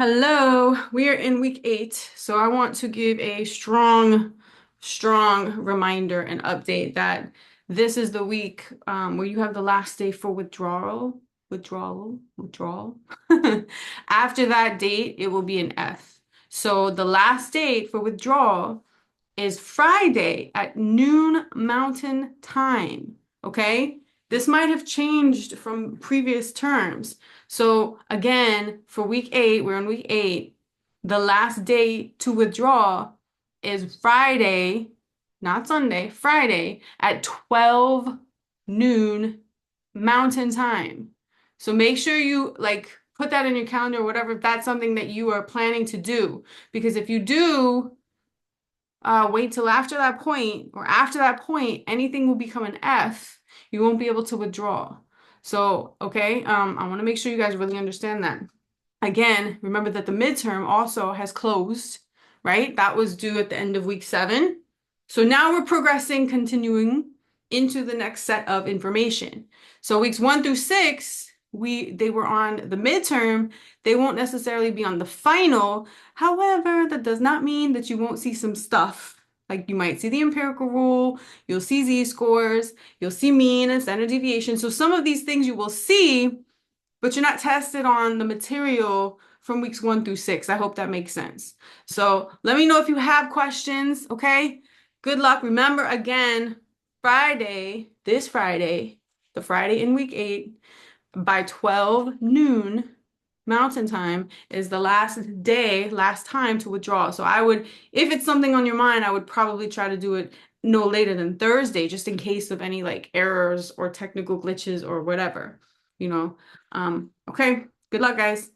Hello, we are in week 8, so I want to give a strong reminder and update that this is the week where you have the last day for withdrawal. After that date, it will be an F. So the last date for withdrawal is Friday at noon Mountain Time. Okay? This might have changed from previous terms. So again, for week 8, we're in week 8. The last day to withdraw is Friday, not Sunday, Friday at 12 noon Mountain Time. So make sure you like put that in your calendar or whatever if that's something that you are planning to do. Because if you do, wait till after that point, or after that point, anything will become an F. You won't be able to withdraw. So, okay, I want to make sure you guys really understand that. Again, remember that the midterm also has closed, right? That was due at the end of week 7. So now we're progressing, continuing into the next set of information. So weeks 1 through 6, they were on the midterm. They won't necessarily be on the final. However, that does not mean that you won't see some stuff. Like you might see the empirical rule, you'll see z-scores, you'll see mean and standard deviation. So some of these things you will see, but you're not tested on the material from weeks 1 through 6. I hope that makes sense. So let me know if you have questions, okay? Good luck. Remember again, this Friday, the Friday in week 8, by 12 noon Mountain Time is the last time to withdraw. So I would, if it's something on your mind, I would probably try to do it no later than Thursday, just in case of any like errors or technical glitches or whatever, you know. Okay, good luck, guys.